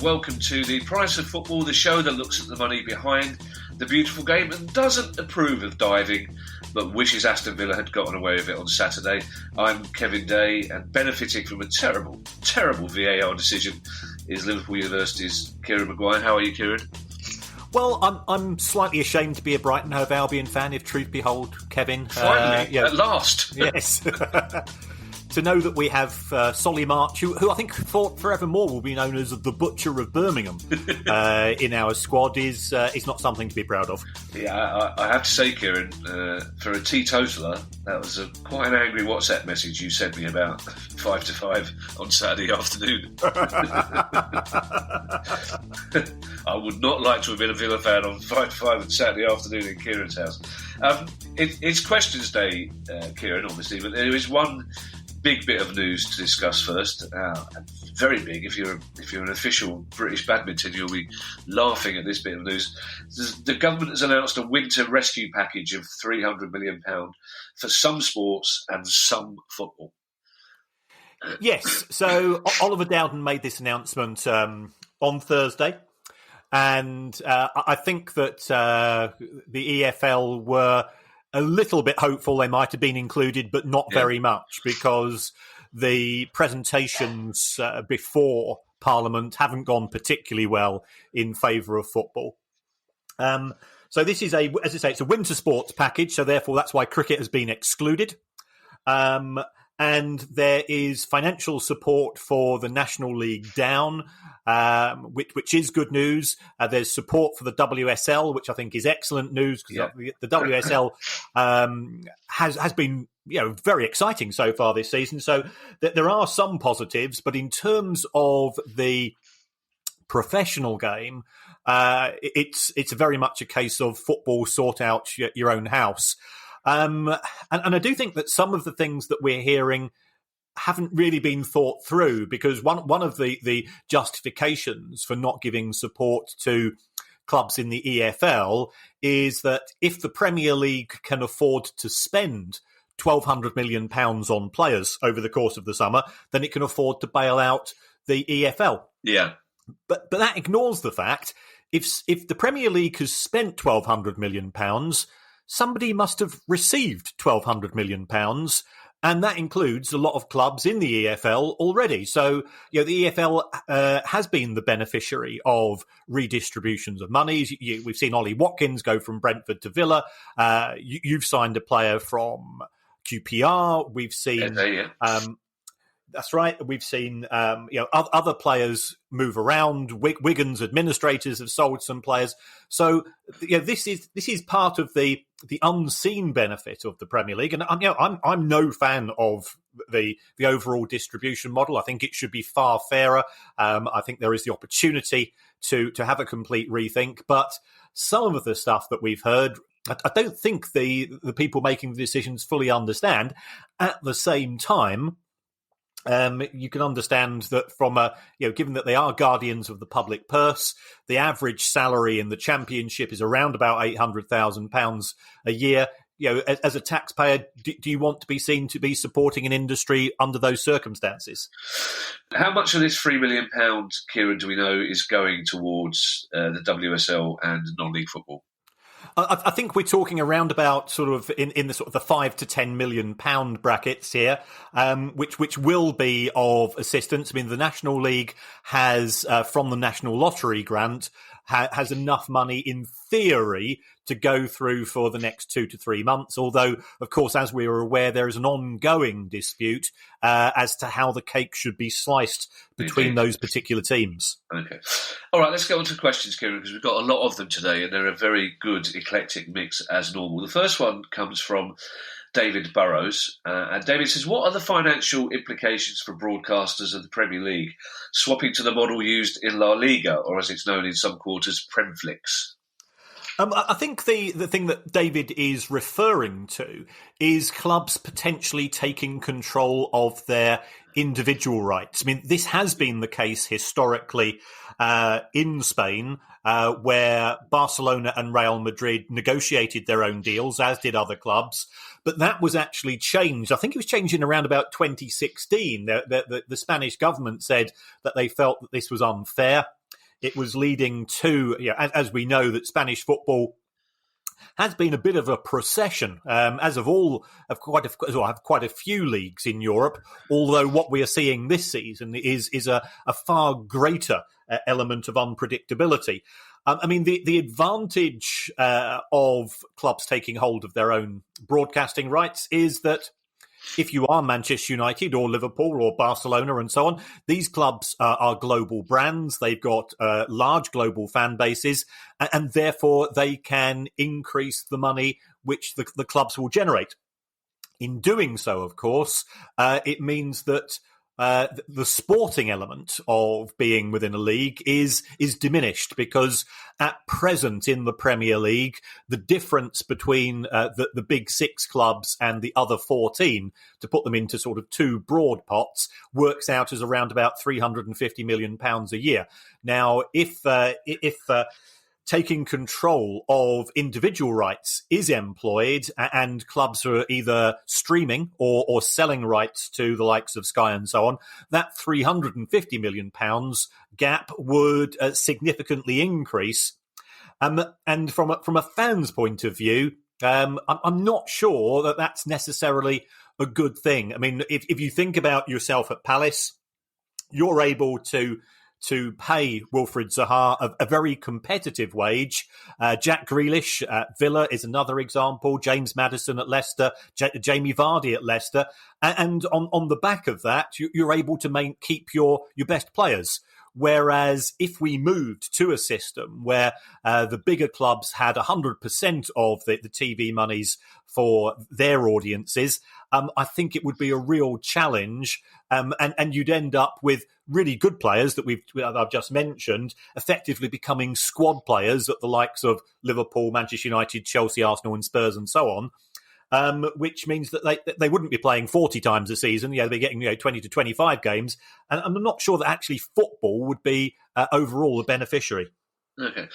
welcome to The Price of Football, the show that looks at the money behind the beautiful game and doesn't approve of diving, but wishes Aston Villa had gotten away with it on Saturday. I'm Kevin Day, and benefiting from a terrible, terrible VAR decision is Liverpool University's Kieran Maguire. How are you, Kieran? Well, I'm slightly ashamed to be a Brighton Hove Albion fan, if truth be told, Kevin. Finally, at last. Yes. To know that we have Solly March, who I think forevermore will be known as the Butcher of Birmingham, in our squad is not something to be proud of. Yeah, I have to say, Kieran, for a teetotaler, that was quite an angry WhatsApp message you sent me about 5 to 5 on Saturday afternoon. I would not like to have been a Villa fan on 5 to 5 on Saturday afternoon in Kieran's house. It's questions day, Kieran, obviously, but there is one big bit of news to discuss first. Very big. If you're an official British badminton, you'll be laughing at this bit of news. The government has announced a winter rescue package of £300 million for some sports and some football. Yes. So Oliver Dowden made this announcement on Thursday. And I think that the EFL were a little bit hopeful they might have been included, but not very much, because the presentations before Parliament haven't gone particularly well in favour of football. So this is as I say, it's a winter sports package, so therefore that's why cricket has been excluded. And there is financial support for the National League down, which is good news. There's support for the WSL, which I think is excellent news, because the WSL has been very exciting so far this season. So there are some positives, but in terms of the professional game, it's very much a case of football, sort out your own house. And I do think that some of the things that we're hearing haven't really been thought through, because one of the justifications for not giving support to clubs in the EFL is that if the Premier League can afford to spend £1,200 million on players over the course of the summer, then it can afford to bail out the EFL. Yeah. But that ignores the fact if the Premier League has spent £1,200 million, somebody must have received £1,200 million, and that includes a lot of clubs in the EFL already. So, the EFL has been the beneficiary of redistributions of monies. We've seen Ollie Watkins go from Brentford to Villa. You've signed a player from QPR. We've seen... That's right. We've seen other players move around. Wigan's administrators have sold some players. So this is part of the unseen benefit of the Premier League. And I'm no fan of the overall distribution model. I think it should be far fairer. I think there is the opportunity to have a complete rethink. But some of the stuff that we've heard, I don't think the people making the decisions fully understand. At the same time, you can understand that from given that they are guardians of the public purse, the average salary in the Championship is around about £800,000 a year. As a taxpayer, do you want to be seen to be supporting an industry under those circumstances? How much of this £3 million, Kieran, do we know is going towards the WSL and non-league football? I think we're talking around about sort of in the sort of the £5 to £10 million brackets here, which will be of assistance. I mean, the National League has, from the National Lottery grant, has enough money in theory to go through for the next 2 to 3 months. Although, of course, as we are aware, there is an ongoing dispute as to how the cake should be sliced between those particular teams. Okay. All right, let's go on to questions, Kieran, because we've got a lot of them today, and they're a very good eclectic mix as normal. The first one comes from David Burrows. And David says, what are the financial implications for broadcasters of the Premier League swapping to the model used in La Liga, or as it's known in some quarters, Premflix? I think the thing that David is referring to is clubs potentially taking control of their individual rights. I mean, this has been the case historically in Spain, where Barcelona and Real Madrid negotiated their own deals, as did other clubs. But that was actually changed. I think it was changed in around about 2016. The Spanish government said that they felt that this was unfair. it was leading to, as we know, that Spanish football has been a bit of a procession, as of quite a few leagues in Europe. Although what we are seeing this season is a far greater element of unpredictability. I mean, the advantage of clubs taking hold of their own broadcasting rights is that if you are Manchester United or Liverpool or Barcelona and so on, these clubs are global brands. They've got large global fan bases, and therefore they can increase the money which the clubs will generate. In doing so, of course, it means that the sporting element of being within a league is diminished, because at present in the Premier League, the difference between the big 6 clubs and the other 14, to put them into sort of 2 broad pots, works out as around about £350 million a year. Now, if taking control of individual rights is employed, and clubs are either streaming or selling rights to the likes of Sky and so on, that £350 million gap would significantly increase. And from a fan's point of view, I'm not sure that that's necessarily a good thing. I mean, if you think about yourself at Palace, you're able to pay Wilfried Zaha a very competitive wage. Jack Grealish at Villa is another example. James Maddison at Leicester, Jamie Vardy at Leicester. And on the back of that, you're able to keep your best players. Whereas if we moved to a system where the bigger clubs had 100% of the TV monies for their audiences, I think it would be a real challenge. And you'd end up with really good players that I've just mentioned effectively becoming squad players at the likes of Liverpool, Manchester United, Chelsea, Arsenal and Spurs and so on. Which means that they wouldn't be playing 40 times a season. They'd be getting 20 to 25 games. And I'm not sure that actually football would be overall a beneficiary. Okay.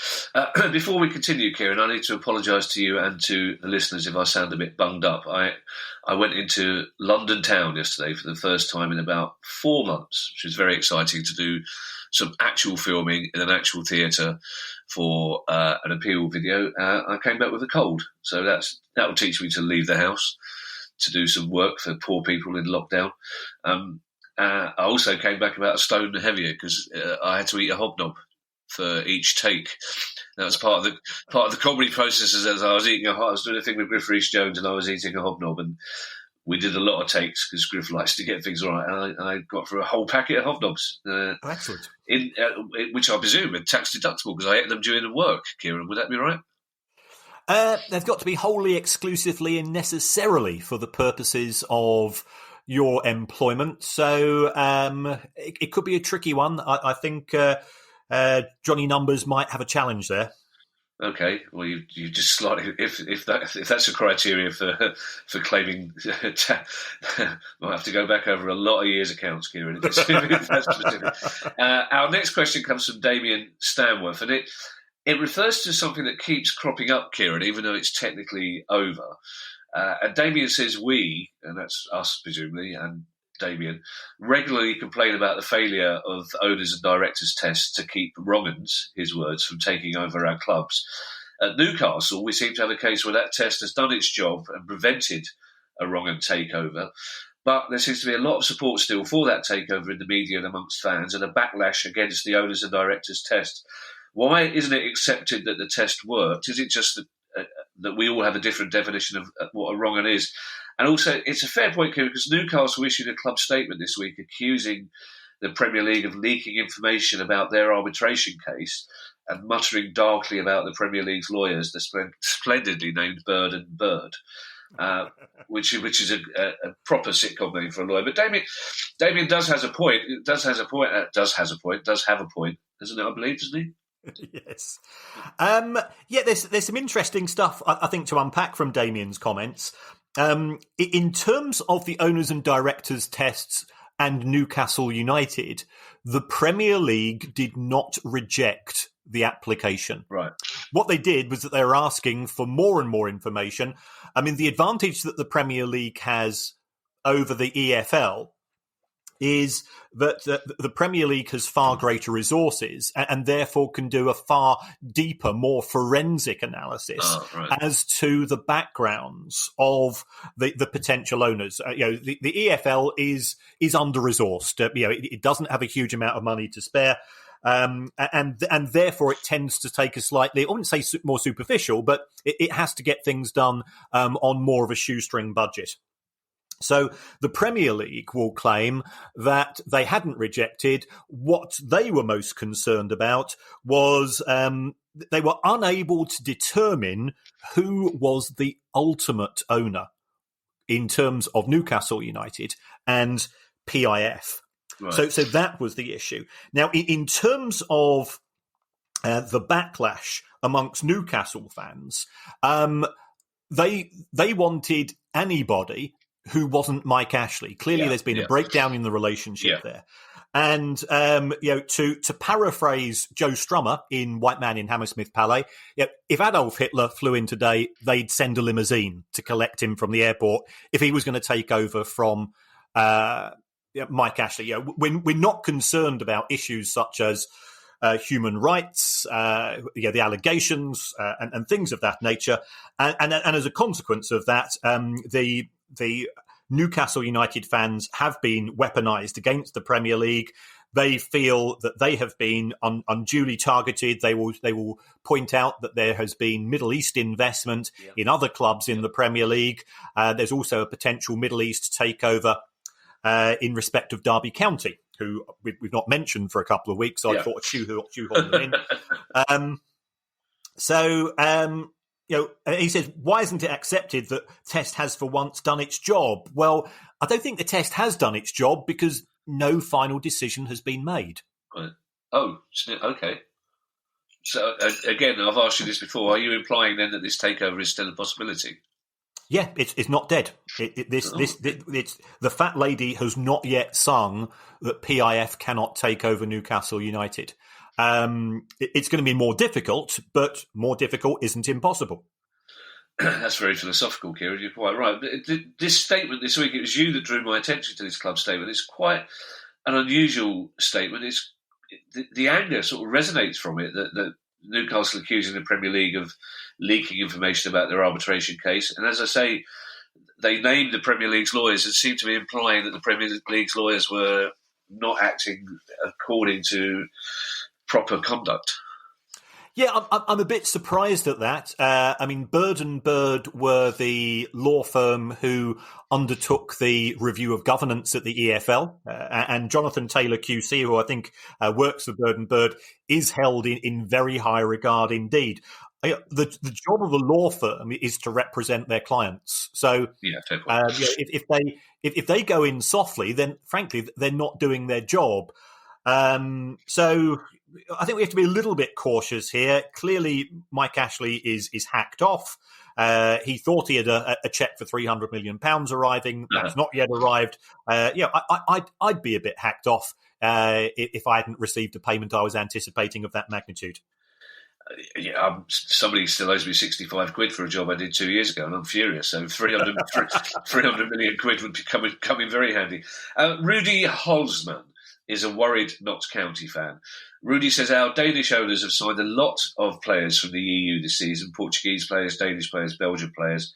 Before we continue, Kieran, I need to apologise to you and to the listeners if I sound a bit bunged up. I went into London town yesterday for the first time in about 4 months, which was very exciting, to do some actual filming in an actual theatre for an appeal video. I came back with a cold, so that will teach me to leave the house to do some work for poor people in lockdown. I also came back about a stone heavier because I had to eat a hobnob for each take. That was part of the comedy process. As I was doing a thing with Griff Rhys-Jones, and I was eating a hobnob, and we did a lot of takes because Griff likes to get things right. And I got through a whole packet of hobnobs. Excellent. Which I presume are tax deductible because I ate them during the work. Kieran, would that be right? They've got to be wholly, exclusively, and necessarily for the purposes of your employment. So it could be a tricky one. I think Johnny Numbers might have a challenge there. Okay, well, you just slightly if that's a criteria for claiming, I'll have to go back over a lot of years' accounts, Kieran. If that's specific. Our next question comes from Damien Stanworth, and it refers to something that keeps cropping up, Kieran, even though it's technically over. And Damien says we, and that's us presumably, and Damien, regularly complain about the failure of owners and directors' tests to keep wrong-uns, his words, from taking over our clubs. At Newcastle, we seem to have a case where that test has done its job and prevented a wrong-un takeover. But there seems to be a lot of support still for that takeover in the media and amongst fans, and a backlash against the owners and directors' test. Why isn't it accepted that the test worked? Is it just that we all have a different definition of what a wrong-un is? And also, it's a fair point, Kieran, because Newcastle issued a club statement this week accusing the Premier League of leaking information about their arbitration case and muttering darkly about the Premier League's lawyers, the splendidly named Bird and Bird, which is a proper sitcom name for a lawyer. But Damien does have a point, doesn't it, I believe, doesn't he? Yes. There's some interesting stuff, I think, to unpack from Damien's comments. In terms of the owners and directors tests and Newcastle United, the Premier League did not reject the application. Right. What they did was that they were asking for more and more information. I mean, the advantage that the Premier League has over the EFL is that the Premier League has far greater resources and therefore can do a far deeper, more forensic analysis as to the backgrounds of the potential owners. The EFL is under-resourced. It doesn't have a huge amount of money to spare. And therefore it tends to take a slightly, I wouldn't say more superficial, but it has to get things done on more of a shoestring budget. So the Premier League will claim that they hadn't rejected. What they were most concerned about was they were unable to determine who was the ultimate owner in terms of Newcastle United and PIF. Right. So that was the issue. Now, in terms of the backlash amongst Newcastle fans, they wanted anybody who wasn't Mike Ashley. Clearly, there's been a breakdown in the relationship there. And, to paraphrase Joe Strummer in White Man in Hammersmith Palais, if Adolf Hitler flew in today, they'd send a limousine to collect him from the airport if he was going to take over from Mike Ashley. We're not concerned about issues such as human rights, the allegations, and things of that nature. And as a consequence of that, the Newcastle United fans have been weaponised against the Premier League. They feel that they have been unduly targeted. They will point out that there has been Middle East investment in other clubs in the Premier League. There's also a potential Middle East takeover in respect of Derby County, who we've not mentioned for a couple of weeks. So I thought I'd shoehorn them in. He says, why isn't it accepted that Test has for once done its job? Well, I don't think the Test has done its job because no final decision has been made. Right. Oh, okay. So, again, I've asked you this before. Are you implying then that this takeover is still a possibility? Yeah, it's not dead. It's the fat lady has not yet sung that PIF cannot take over Newcastle United. It's going to be more difficult, but more difficult isn't impossible. That's very philosophical, Kieran. You're quite right. But this statement this week, it was you that drew my attention to this club statement. It's quite an unusual statement. The anger sort of resonates from it that Newcastle accusing the Premier League of leaking information about their arbitration case. And as I say, they named the Premier League's lawyers and seemed to be implying that the Premier League's lawyers were not acting according to proper conduct. Yeah, I'm a bit surprised at that. Bird & Bird were the law firm who undertook the review of governance at the EFL, and Jonathan Taylor QC, who I think works for Bird & Bird, is held in very high regard indeed. The job of a law firm is to represent their clients. So if they go in softly, then frankly they're not doing their job. So I think we have to be a little bit cautious here. Clearly, Mike Ashley is hacked off. He thought he had a cheque for £300 million arriving. That's not yet arrived. I'd be a bit hacked off if I hadn't received a payment I was anticipating of that magnitude. Somebody still owes me 65 quid for a job I did 2 years ago, and I'm furious. So 300 million quid would be coming very handy. Rudy Holzman is a worried Notts County fan. Rudy says, our Danish owners have signed a lot of players from the EU this season, Portuguese players, Danish players, Belgian players,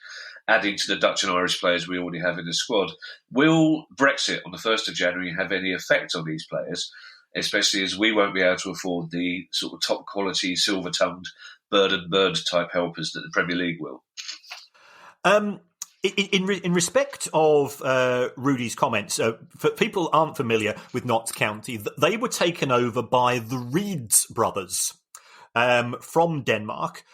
adding to the Dutch and Irish players we already have in the squad. Will Brexit on the 1st of January have any effect on these players, especially as we won't be able to afford the sort of top-quality, silver-tongued, Bird & Bird type helpers that the Premier League will? In respect of Rudy's comments, for people who aren't familiar with Notts County, they were taken over by the Reeds brothers from Denmark,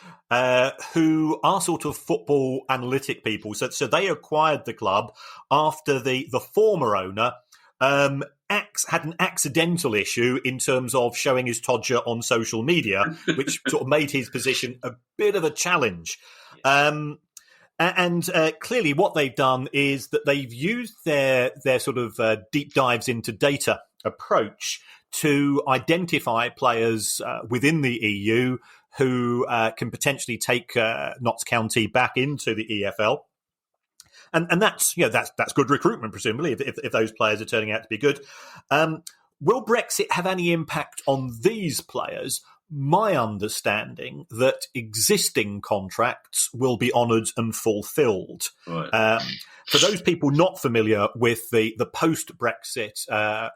who are sort of football analytic people. So they acquired the club after the former owner had an accidental issue in terms of showing his todger on social media, which sort of made his position a bit of a challenge. And clearly what they've done is that they've used their sort of deep dives into data approach to identify players within the EU who can potentially take Notts County back into the EFL. and that's that's good recruitment, presumably, if those players are turning out to be good. Will Brexit have any impact on these players? My understanding that existing contracts will be honoured and fulfilled. Right. For those people not familiar with the post-Brexit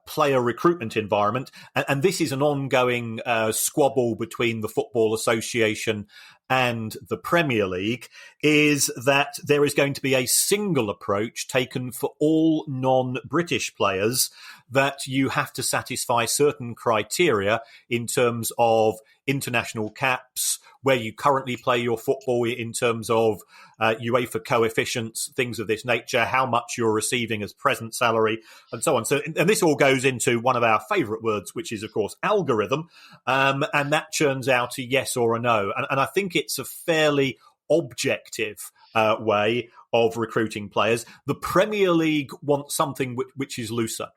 player recruitment environment, and this is an ongoing squabble between the Football Association and the Premier League, is that there is going to be a single approach taken for all non-British players, that you have to satisfy certain criteria in terms of international caps, where you currently play your football, in terms of UEFA coefficients, things of this nature, how much you're receiving as present salary, and so on. So, and this all goes into one of our favourite words, which is, of course, algorithm, and that churns out a yes or a no. And I think it's a fairly objective way of recruiting players. The Premier League wants something which is looser.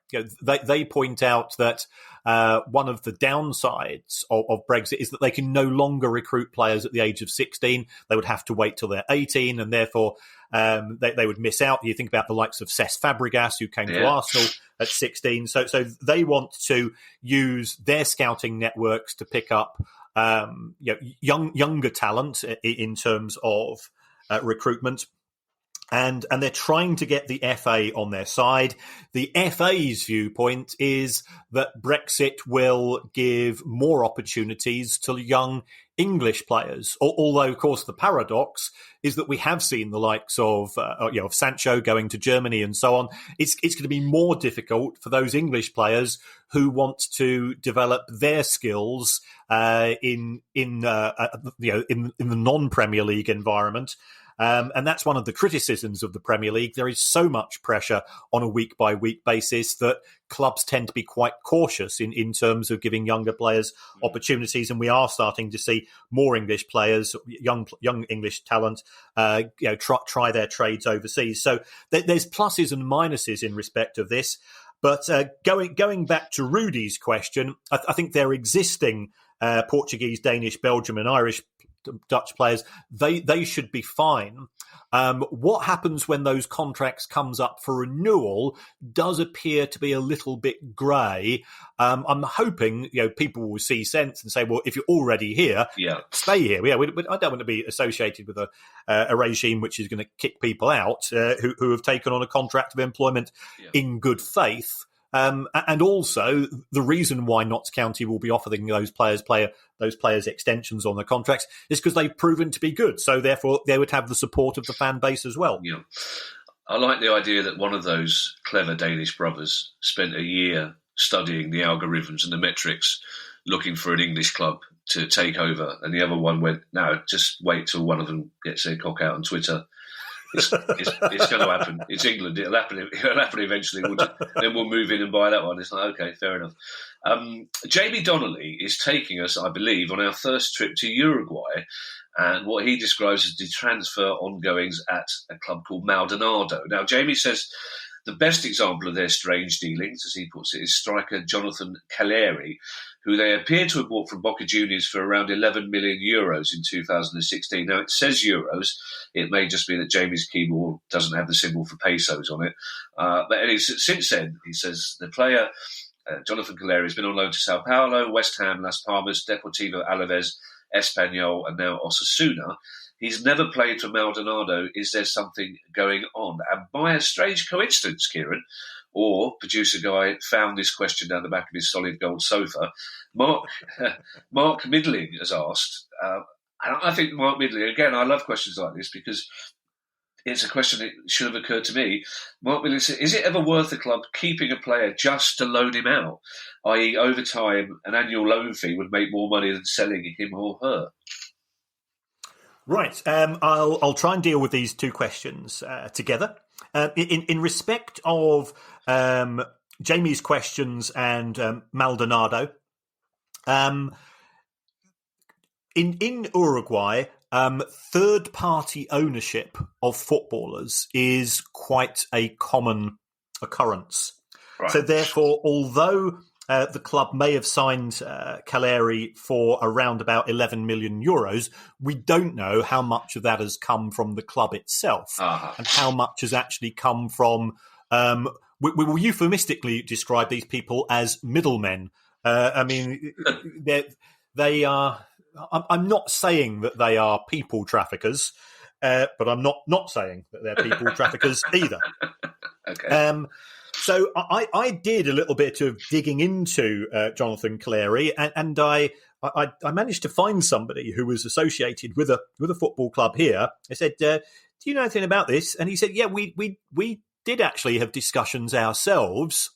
They point out that one of the downsides of Brexit is that they can no longer recruit players at the age of 16. They would have to wait till they're 18, and therefore they would miss out. You think about the likes of Cesc Fabregas, who came to Arsenal at 16. So they want to use their scouting networks to pick up younger talent in terms of recruitment. And they're trying to get the FA on their side. The FA's viewpoint is that Brexit will give more opportunities to young English players. Although, of course, the paradox is that we have seen the likes of Sancho going to Germany and so on. It's going to be more difficult for those English players who want to develop their skills in the non-Premier League environment. And that's one of the criticisms of the Premier League. There is so much pressure on a week-by-week basis that clubs tend to be quite cautious in terms of giving younger players opportunities. And we are starting to see more English players, young English talent, try their trades overseas. So there's pluses and minuses in respect of this. But going back to Rudy's question, I think their existing Portuguese, Danish, Belgium and Irish Dutch players, they should be fine. What happens when those contracts comes up for renewal does appear to be a little bit grey. I'm hoping people will see sense and say, well, if you're already here, stay here. I don't want to be associated with a regime which is going to kick people out who have taken on a contract of employment in good faith. And also, the reason why Notts County will be offering those players extensions on their contracts is because they've proven to be good. So therefore, they would have the support of the fan base as well. Yeah, I like the idea that one of those clever Danish brothers spent a year studying the algorithms and the metrics, looking for an English club to take over, and the other one went, "No, just wait till one of them gets their cock out on Twitter." It's going to happen. It's England. It'll happen eventually. Then we'll move in and buy that one. It's like, okay, fair enough. Jamie Donnelly is taking us, I believe, on our first trip to Uruguay, and what he describes as the transfer ongoings at a club called Maldonado. Now, Jamie says the best example of their strange dealings, as he puts it, is striker Jonathan Calleri, who they appear to have bought from Boca Juniors for around 11 million euros in 2016. Now, it says euros. It may just be that Jamie's keyboard doesn't have the symbol for pesos on it. But since then, he says the player, Jonathan Calleri, has been on loan to Sao Paulo, West Ham, Las Palmas, Deportivo Alaves, Espanyol, and now Osasuna. He's never played for Maldonado. Is there something going on? And by a strange coincidence, Kieran, or producer guy found this question down the back of his solid gold sofa, Mark Midling has asked, and I think Mark Midling, again, I love questions like this because it's a question that should have occurred to me. Mark Midling said, is it ever worth the club keeping a player just to loan him out? I.e., over time, an annual loan fee would make more money than selling him or her. Right. I'll try and deal with these two questions together. In respect of Jamie's questions and Maldonado, in Uruguay, third-party ownership of footballers is quite a common occurrence. Right. So therefore, although the club may have signed Caleri for around about 11 million euros. We don't know how much of that has come from the club itself and how much has actually come from. We will euphemistically describe these people as middlemen. I mean, they are. I'm not saying that they are people traffickers, but I'm not saying that they're people traffickers either. Okay. So I did a little bit of digging into Jonathan Cleary, and I managed to find somebody who was associated with a football club here. I said, "Do you know anything about this?" And he said, "Yeah, we did actually have discussions ourselves."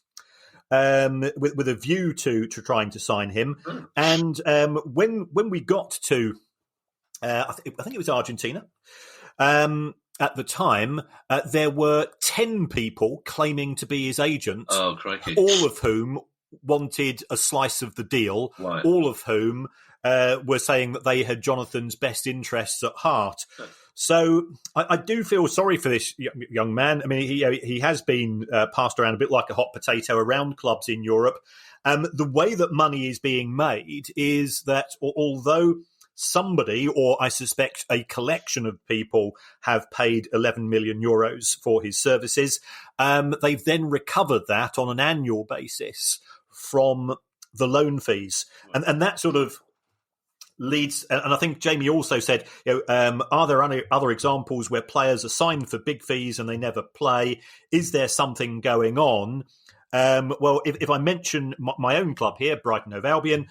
With a view to trying to sign him, and when we got to, I think it was Argentina. At the time, there were 10 people claiming to be his agent, oh, crikey. All of whom wanted a slice of the deal, right. All of whom were saying that they had Jonathan's best interests at heart. So I do feel sorry for this young man. I mean, he has been passed around a bit like a hot potato around clubs in Europe. The way that money is being made is that although somebody, or I suspect a collection of people, have paid 11 million euros for his services, they've then recovered that on an annual basis from the loan fees. And that sort of leads, and I think Jamie also said, are there any other examples where players are signed for big fees and they never play? Is there something going on? Well, if I mention my own club here, Brighton Hove Albion,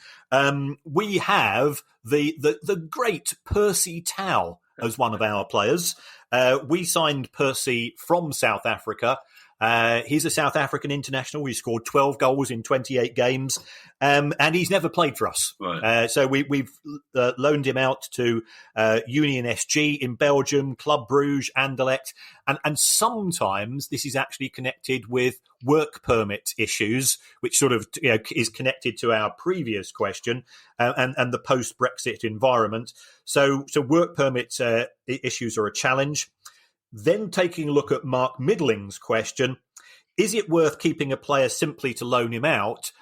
we have the great Percy Tau as one of our players. We signed Percy from South Africa. He's a South African international. He scored 12 goals in 28 games, and he's never played for us. Right. So we've loaned him out to Union SG in Belgium, Club Brugge, Anderlecht, and sometimes this is actually connected with work permit issues, which sort of is connected to our previous question and the post-Brexit environment. So work permit issues are a challenge. Then taking a look at Mark Middling's question, is it worth keeping a player simply to loan him out?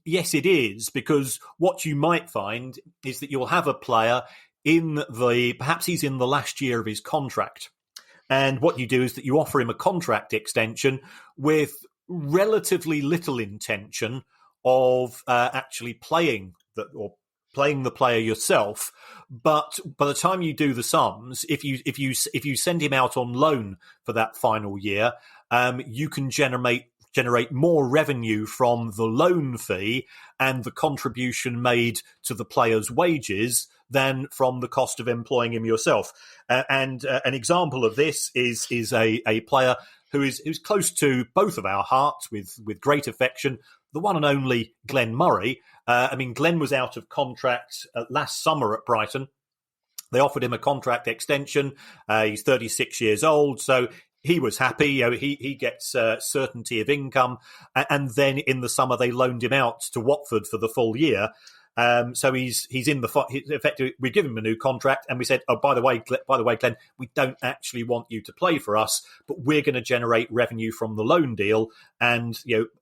Yes, it is, because what you might find is that you'll have a player perhaps he's in the last year of his contract. And what you do is that you offer him a contract extension with relatively little intention of actually playing the player yourself. But by the time you do the sums, if you send him out on loan for that final year, you can generate more revenue from the loan fee and the contribution made to the player's wages than from the cost of employing him yourself. And an example of this is a player who's close to both of our hearts with great affection, the one and only Glenn Murray. Glenn was out of contract last summer at Brighton. They offered him a contract extension. He's 36 years old, so he was happy. He gets certainty of income, and then in the summer they loaned him out to Watford for the full year. So he's in effectively, we give him a new contract, and we said, "Oh, by the way, Glenn, we don't actually want you to play for us, but we're going to generate revenue from the loan deal, and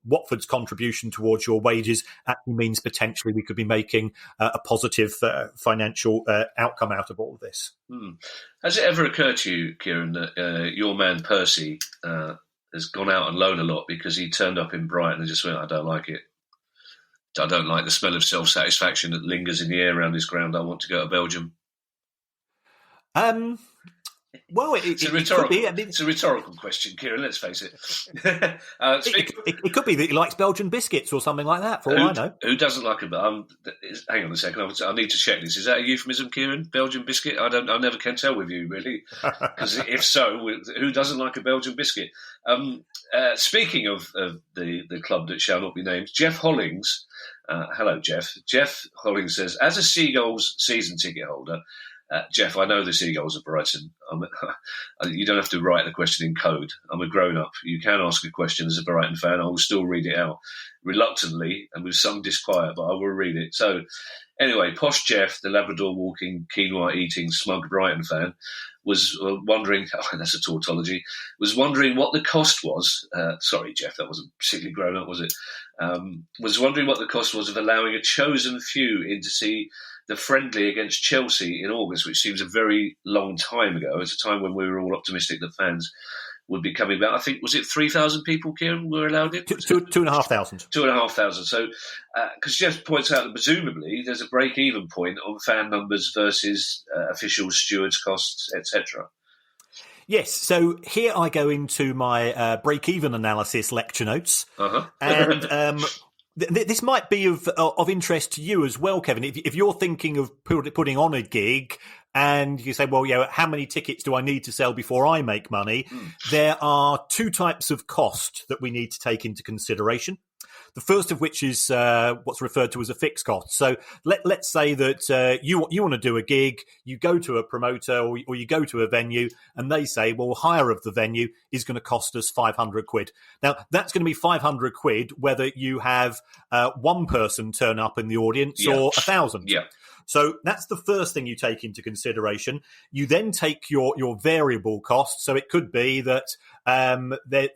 Watford's contribution towards your wages actually means potentially we could be making a positive financial outcome out of all of this." Has it ever occurred to you, Kieran, that your man Percy has gone out on loan a lot because he turned up in Brighton and just went, "I don't like it. I don't like the smell of self-satisfaction that lingers in the air around this ground. I want to go to Belgium"? Well, it's a rhetorical question, Kieran. Let's face it. It could be that he likes Belgian biscuits or something like that. For all I know, who doesn't like them? Hang on a second. I need to check this. Is that a euphemism, Kieran? Belgian biscuit? I never can tell with you, really. Because if so, who doesn't like a Belgian biscuit? Speaking of the club that shall not be named, Jeff Hollings. Hello, Jeff. Jeff Hollings says, as a Seagulls season ticket holder, Jeff, I know the Seagulls are Brighton. You don't have to write the question in code. I'm a grown-up. You can ask a question as a Brighton fan. I will still read it out, reluctantly and with some disquiet, but I will read it. So, anyway, Posh Jeff, the Labrador-walking, quinoa-eating, smug Brighton fan, was wondering, that's a tautology, was wondering what the cost was. Sorry, Jeff, that wasn't particularly grown up, was it? Was wondering what the cost was of allowing a chosen few in to see the friendly against Chelsea in August, which seems a very long time ago. It's a time when we were all optimistic that fans would be coming back. I think, was it 3,000 people, Kieran, were allowed in? 2,500. 2,500. So, because Jeff points out that presumably there's a break-even point on fan numbers versus officials, stewards' costs, etc. Yes, so here I go into my break-even analysis lecture notes. Uh-huh. And this might be of interest to you as well, Kevin. If you're thinking of putting on a gig and you say, well, how many tickets do I need to sell before I make money? There are two types of cost that we need to take into consideration. The first of which is what's referred to as a fixed cost. So let's say that you want to do a gig, you go to a promoter or you go to a venue and they say, well, hire of the venue is going to cost us 500 quid. Now, that's going to be 500 quid whether you have one person turn up in the audience or 1,000. Yeah. So that's the first thing you take into consideration. You then take your variable costs. So it could be that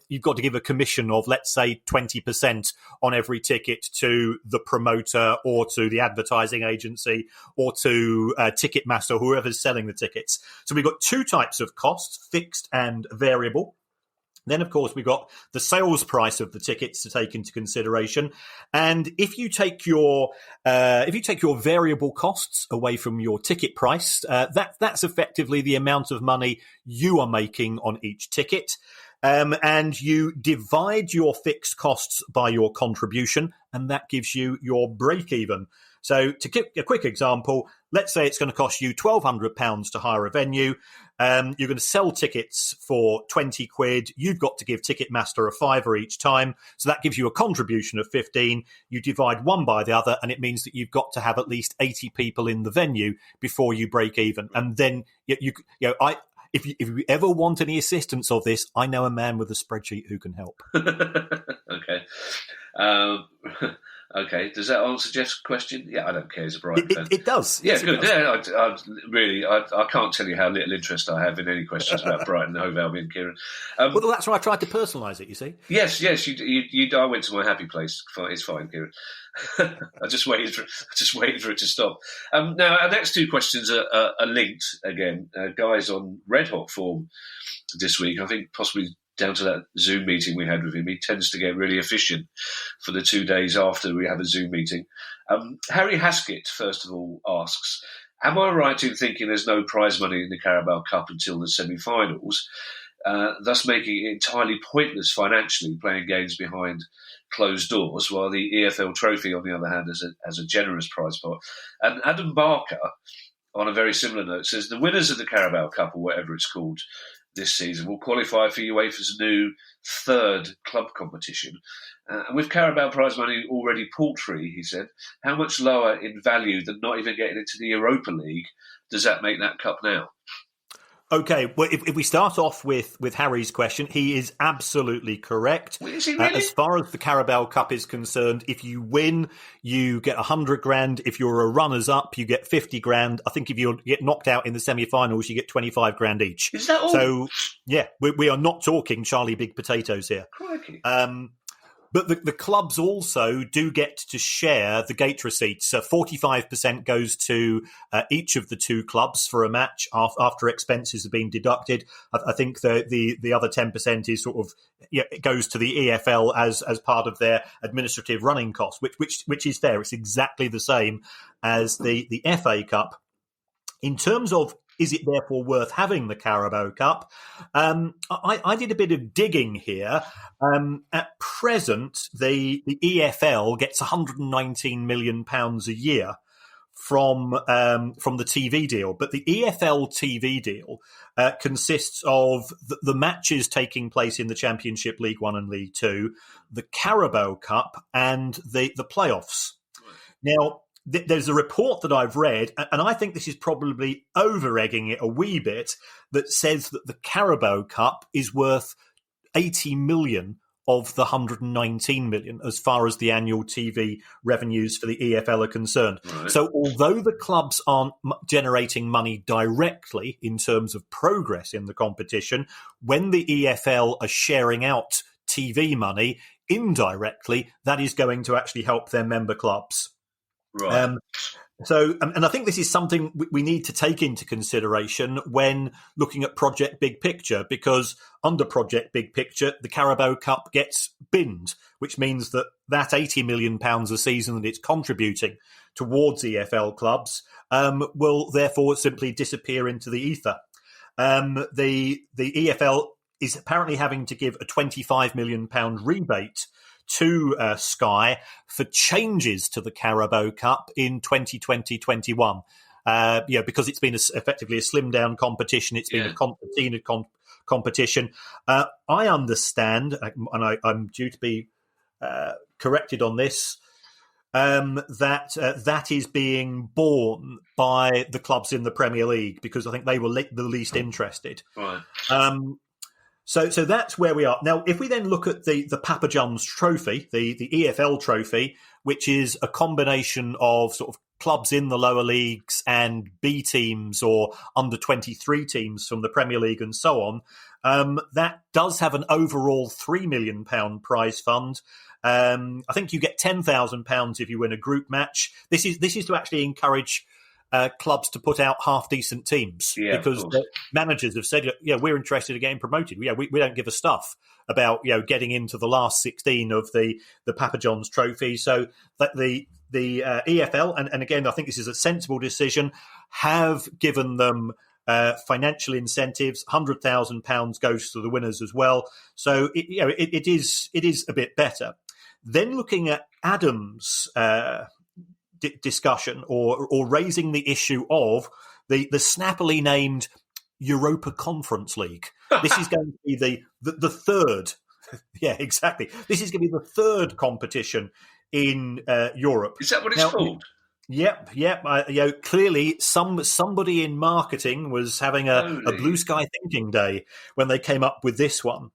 you've got to give a commission of, let's say, 20% on every ticket to the promoter or to the advertising agency or to Ticketmaster, whoever's selling the tickets. So we've got two types of costs, fixed and variable. Then, of course, we've got the sales price of the tickets to take into consideration. And if you take your variable costs away from your ticket price, that's effectively the amount of money you are making on each ticket. And you divide your fixed costs by your contribution, and that gives you your break even. So to give a quick example, let's say it's going to cost you £1,200 to hire a venue. You're going to sell tickets for 20 quid. You've got to give Ticketmaster a fiver each time. So that gives you a contribution of 15. You divide one by the other, and it means that you've got to have at least 80 people in the venue before you break even. And then if you ever want any assistance of this, I know a man with a spreadsheet who can help. Okay. Okay, does that answer Jeff's question? Yeah, I don't care as a Brighton fan. It does. Yeah, yes, good. Does. Yeah, I can't tell you how little interest I have in any questions about Brighton, Hove Albion, Kieran. Well, that's why I tried to personalise it, you see. Yes, I went to my happy place. It's fine, Kieran. I just waited for it to stop. Now, our next two questions are linked again. Guy's on red-hot form this week. I think possibly down to that Zoom meeting we had with him. He tends to get really efficient for the 2 days after we have a Zoom meeting. Harry Haskett, first of all, asks, am I right in thinking there's no prize money in the Carabao Cup until the semi-finals, thus making it entirely pointless financially playing games behind closed doors, while the EFL trophy, on the other hand, has a generous prize pot? And Adam Barker, on a very similar note, says the winners of the Carabao Cup, or whatever it's called, this season will qualify for UEFA's new third club competition. And with Carabao prize money already paltry, he said, how much lower in value than not even getting into the Europa League does that make that cup now? Okay, well, if we start off with Harry's question, he is absolutely correct. Is he really? As far as the Carabao Cup is concerned, if you win, you get 100 grand. If you're a runners-up, you get 50 grand. I think if you get knocked out in the semi-finals, you get 25 grand each. Is that all? So, yeah, we are not talking Charlie Big Potatoes here. Crikey. But the clubs also do get to share the gate receipts. 45% goes to each of the two clubs for a match after expenses have been deducted. I think the other 10% is sort of it goes to the EFL as part of their administrative running costs, which is fair. It's exactly the same as the FA Cup. In terms of is it therefore worth having the Carabao Cup? I did a bit of digging here. At present, the EFL gets £119 million a year from the TV deal, but the EFL TV deal consists of the matches taking place in the Championship, League One and League Two, the Carabao Cup, and the playoffs. Now, there's a report that I've read, and I think this is probably over-egging it a wee bit, that says that the Carabao Cup is worth 80 million of the 119 million as far as the annual TV revenues for the EFL are concerned. Right. So although the clubs aren't generating money directly in terms of progress in the competition, when the EFL are sharing out TV money indirectly, that is going to actually help their member clubs. Right. So, and I think this is something we need to take into consideration when looking at Project Big Picture, because under Project Big Picture, the Carabao Cup gets binned, which means that £80 million a season that it's contributing towards EFL clubs will therefore simply disappear into the ether. The EFL is apparently having to give a £25 million rebate to Sky for changes to the Carabao Cup in 2020-21. Because it's been effectively a slimmed down competition. It's been a concertina competition. I understand, and I'm due to be corrected on this, that is being borne by the clubs in the Premier League, because I think they were the least interested. Right. So that's where we are. Now, if we then look at the Papa John's Trophy, the EFL Trophy, which is a combination of sort of clubs in the lower leagues and B teams or under 23 teams from the Premier League and so on, that does have an overall £3 million prize fund. I think you get £10,000 if you win a group match. This is to actually encourage clubs to put out half-decent teams, because the managers have said, we're interested in getting promoted. We don't give a stuff about getting into the last 16 of the Papa John's Trophy. So that the EFL, and again, I think this is a sensible decision, have given them financial incentives. £100,000 goes to the winners as well. So it is a bit better. Then looking at Adam's discussion or raising the issue of the snappily named Europa Conference League. This is going to be the third. Yeah, exactly. This is going to be the third competition in Europe. Is that what it's called? Yep. Clearly, somebody in marketing was having a blue sky thinking day when they came up with this one.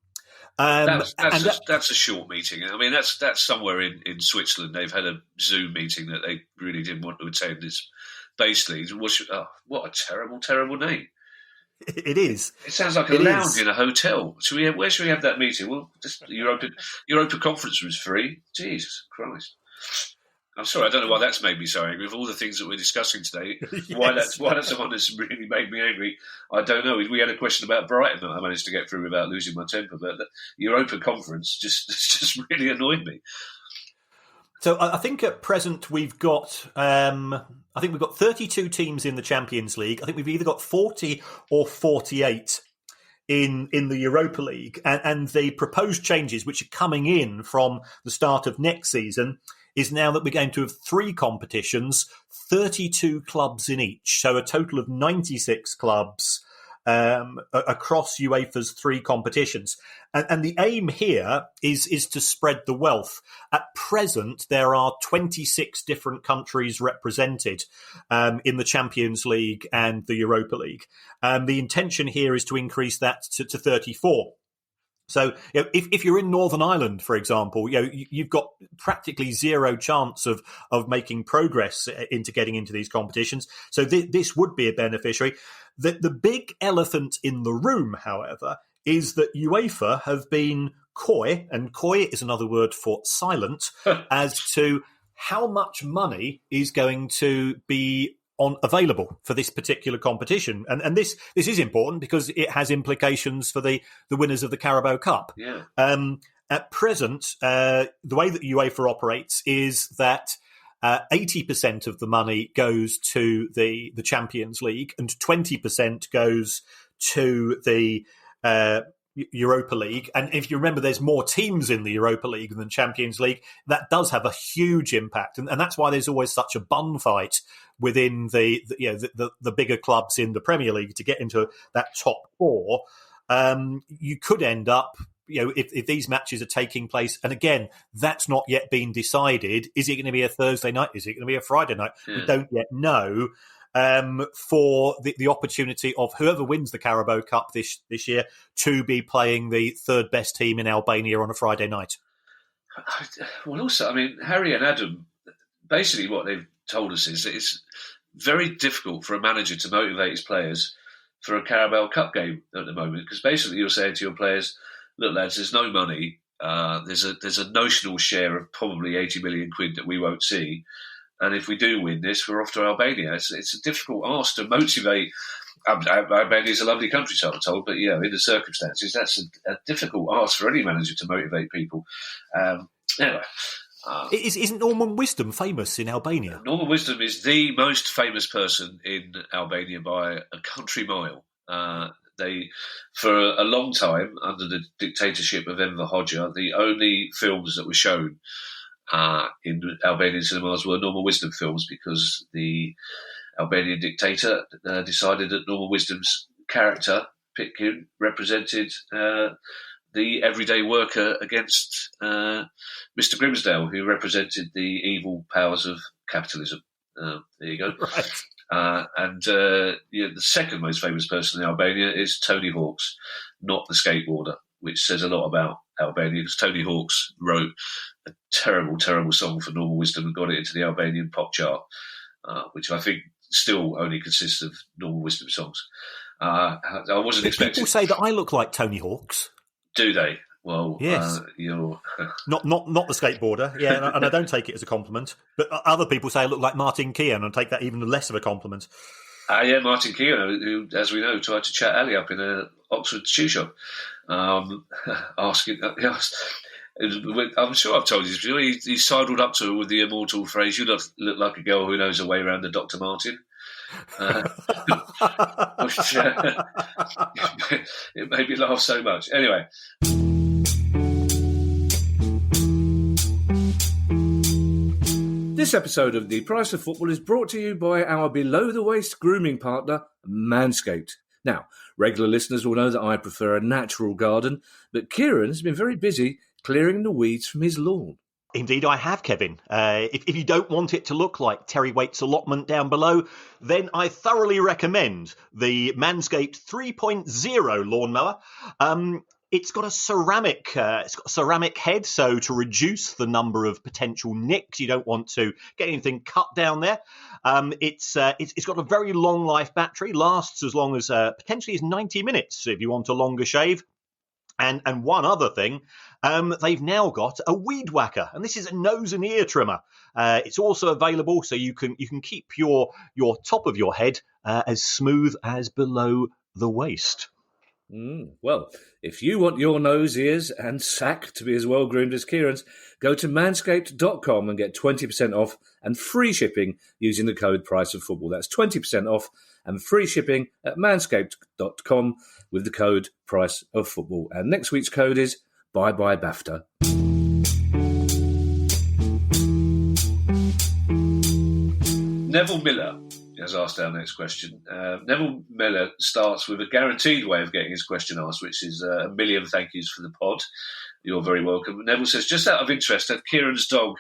That's a short meeting. I mean, that's somewhere in Switzerland. They've had a Zoom meeting that they really didn't want to attend. This basically, what a terrible, terrible name. It is. It sounds like a lounge in a hotel. Where should we have that meeting? Well, just Europa Conference was free. Jesus Christ. I'm sorry, I don't know why that's made me so angry. With all the things that we're discussing today, why that's the one that's really made me angry, I don't know. We had a question about Brighton that I managed to get through without losing my temper, but the Europa Conference just really annoyed me. So I think at present we've got 32 teams in the Champions League. I think we've either got 40 or 48 in the Europa League, and the proposed changes, which are coming in from the start of next season, is now that we're going to have 3 competitions, 32 clubs in each, so a total of 96 clubs across UEFA's 3 competitions. And the aim here is to spread the wealth. At present, there are 26 different countries represented in the Champions League and the Europa League. The intention here is to increase that to 34. So if you're in Northern Ireland, for example, you've got practically zero chance of making progress into getting into these competitions. So this would be a beneficiary. The big elephant in the room, however, is that UEFA have been coy, and coy is another word for silent, as to how much money is going to be available for this particular competition. And this is important because it has implications for the winners of the Carabao Cup. Yeah. At present, the way that UEFA operates is that 80% of the money goes to the Champions League and 20% goes to the Europa League. And if you remember, there's more teams in the Europa League than Champions League. That does have a huge impact, and that's why there's always such a bun fight within the bigger clubs in the Premier League to get into that top 4. You could end up if these matches are taking place, and again, that's not yet been decided. Is it going to be a Thursday night? Is it going to be a Friday night? Yeah. We don't yet know. For the opportunity of whoever wins the Carabao Cup this year to be playing the third best team in Albania on a Friday night. Well, also, I mean, Harry and Adam, basically what they've told us is that it's very difficult for a manager to motivate his players for a Carabao Cup game at the moment, because basically you're saying to your players, look, lads, there's no money. There's a notional share of probably 80 million quid that we won't see. And if we do win this, we're off to Albania. It's a difficult ask to motivate. Albania is a lovely country, so I'm told, but in the circumstances, that's a difficult ask for any manager to motivate people. Anyway. Isn't Norman Wisdom famous in Albania? Norman Wisdom is the most famous person in Albania by a country mile. They, for a long time, under the dictatorship of Enver Hoxha, the only films that were shown in Albanian cinemas were Norman Wisdom films, because the Albanian dictator decided that Norman Wisdom's character, Pitkin, represented the everyday worker against Mr. Grimsdale, who represented the evil powers of capitalism. There you go. Right. The second most famous person in Albania is Tony Hawks, not the skateboarder, which says a lot about Albania, because Tony Hawks wrote a terrible, terrible song for Normal Wisdom and got it into the Albanian pop chart, which I think still only consists of Normal Wisdom songs. I wasn't expecting... People say that I look like Tony Hawks. Do they? Well, yes. You're... not the skateboarder, yeah, and I don't take it as a compliment. But other people say I look like Martin Kieran, and take that even less of a compliment. Yeah, Martin Kieran, who, as we know, tried to chat Ali up in an Oxford shoe shop, asking... I'm sure I've told you, he sidled up to her with the immortal phrase, "You look like a girl who knows her way around the Dr. Martin." Which, it made me laugh so much. Anyway. This episode of The Price of Football is brought to you by our below-the-waist grooming partner, Manscaped. Now, regular listeners will know that I prefer a natural garden, but Kieran has been very busy clearing the weeds from his lawn. Indeed, I have, Kevin. If you don't want it to look like Terry Waite's allotment down below, then I thoroughly recommend the Manscaped 3.0 lawnmower. It's got a ceramic head, so to reduce the number of potential nicks, you don't want to get anything cut down there. It's got a very long life battery, lasts as long as potentially as 90 minutes if you want a longer shave. And one other thing, they've now got a weed whacker, and this is a nose and ear trimmer. It's also available, so you can keep your top of your head as smooth as below the waist. Well, if you want your nose, ears and sack to be as well groomed as Kieran's, go to manscaped.com and get 20% off and free shipping using the code PRICEOFFOOTBALL. That's 20% off and free shipping at manscaped.com with the code PRICEOFFOOTBALL. And next week's code is Bye Bye BAFTA. Neville Miller has asked our next question. Neville Miller starts with a guaranteed way of getting his question asked, which is a million thank yous for the pod. You're very welcome. Neville says, just out of interest, have Kieran's dog